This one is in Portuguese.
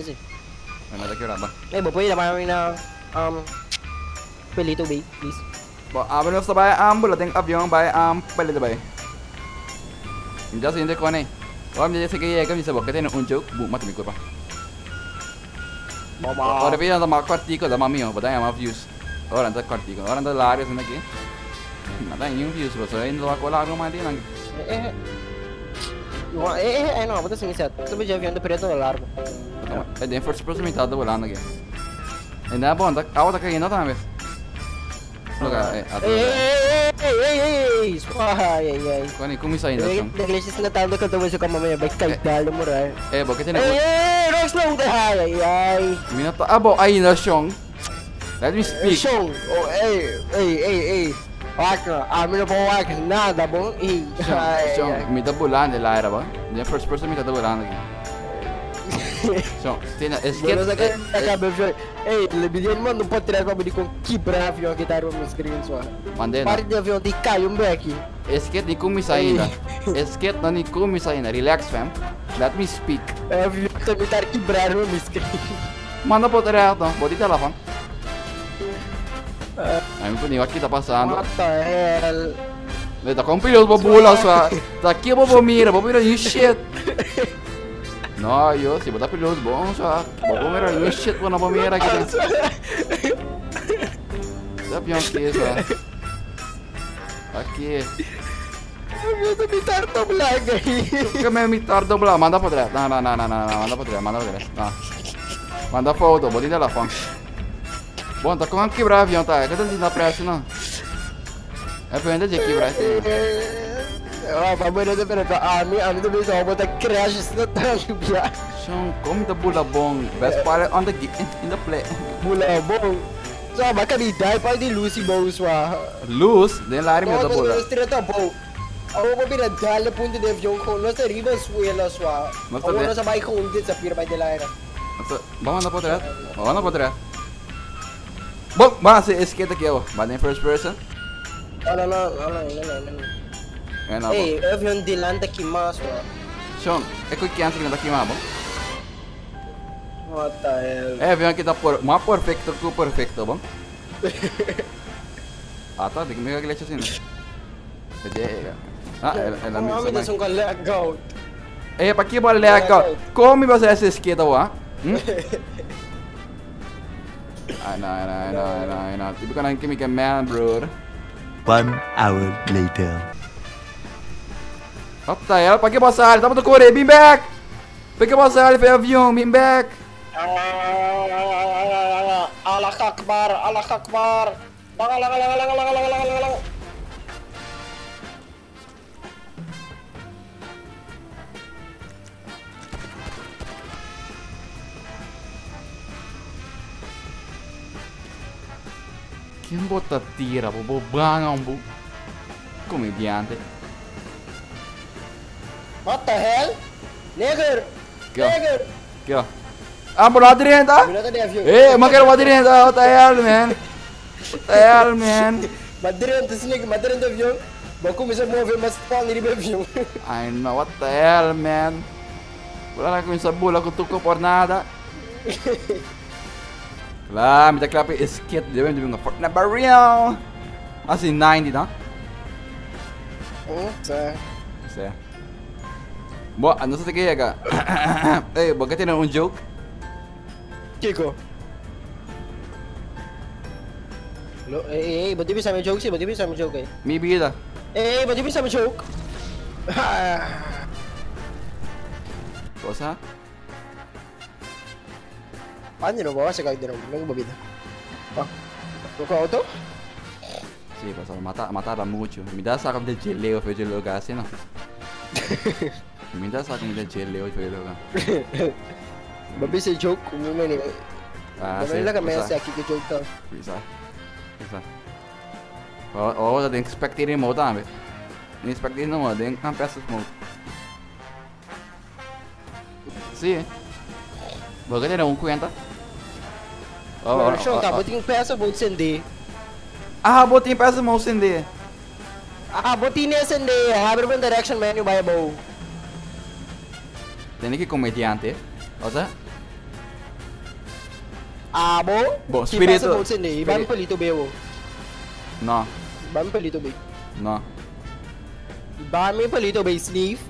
sih. Ano ta kira ba? Boy, naman na pelito bay, please. Bo, abon sa bay bola tem avião bay pele bay. Já se inte kone. Om jadi sekali kami sebab kita nak unjuk bu mat mi kurpa. Mama. Ora via da ma quartico da mamma mia, badai ama views. Ora anda quartico, ora anda l'area sono aqui. Nada nenhum views, bro. Só indo lá colar rumah dia lagi. No, betul sih set. Tapi jauh yang preto largo. É den first person me tá volando aqui. Ainda é bom, a outra caindo também. Loga, Ai. Quando como isso ainda são? Naglisis na tao ka tawo sa kamamaya bay kalkal mo ra. Porque tem Rox lang ay. Minuto. Bo, aí na chão. Let me speak. Chong. Oh, ei. Waka, amin po waka nada bom. Chão, me tá bolando lá era ba? Den first person me tá bolando aqui. Chão, tem esquerda. Lebih dia mano pode tirar para com quebrar avião que tá no screen só. Mandei. Parte de avião de cai aqui. Esquerda ni como isso ainda. Esquerda ni como isso ainda. Relax, fam. Let me speak. Avião também tá quebrar no screen. Manda por trás, então. Bota telefone. Aí me aqui tá passando. What the hell? Tá com piloto pra bola só. Tá aqui pra mira you shit. No, yo, si botar piloto bom só. Pra mira you shit pra mira aqui. Tá pior que isso. Aqui. Avião também tá doblado aí. Que me imitar doblar, manda pra trás. Não, manda pra trás, manda pra trás. Não. Manda foto, bota telefone. Bom, tá com quebrar avião, tá? Cadê você na pressa, não? É pra ainda de quebrar esse. Vamos ver pero ami também só botar crash na tela. Chão, como tá bula bom? Best part on the in the play. Bula bom. Só baka di dai pa di Lucy bom sua. Luz, den lari me tá bula. Não, tá bom. Ako pa pinadala punto de avião com nasa riba suela sua. Ako na sa bike com dit sa pira pa de laira. Vamos andar pra trás. Vamos andar pra trás. Bom, mas esse aqui ó. Vai em first person. Não. Ei, avião de landa aqui mais, ó. Sean, é que que antes que aqui mais, bom? What the hell? É, avião aqui tá mais perfeito que o perfeito, bom? Tá, tem que me glitch assim, né? Ela me sabe. Não, me lag out. Pra que bola lag out? Como você essa esquerda, ó? Não. Tipo que não química man, bro. 1 hour later. What the hell? Pra que passar? Tava do Coreia, beam back! Pra que passar? Foi avião, beam back! Allah Akbar! Lang. Quem bota tira, bobo banga bu comediante. What the hell? Nigger! Aqui, ó. Bro, lá dentro, tá? Mas quero lá dentro, what the hell, man? What the hell, man? Madrinha do avião. Vou começar a mover mas pau nele do avião. I know, what the hell, man? Wala na kung sa bola kung tuko por nada. Lá, me dá aquela skate, deu um forte na barriel. Assim, 90, tá? Certo. Bom, ano sa tigay ka? Bakit yun ang joke? Kiko. Ba't di bisa may joke sih? Ba't di bisa may joke eh? May bigila. Ba't di bisa may joke? Cosa? Paano nyo ba? Sa kagdino, nagbabida. Buka auto? Sí, pues mataba mucho. Me da saco del geleo, fue geleo casi, ¿no? Me da saco del geleo, fue geleo. Babi sa joke, kung mo man eh. Sí, lang kami sa aki ka joke ka. Bisa. Oo, den expecterin mo tambe. Den expecterin mo, den ang pesos mo. Sí. Bakit na kwenta? Show, boting peso, vou sender. Boting peso mo sender. Botin niya sender. Abre mo direction menu ba yabaw? Tem que comediante, o sea? Ah, bom? Bom, Que espírito. passa você nem, vai me palito bebo. Não, Vai me palito bem. não. Vai me palito bem, sniff.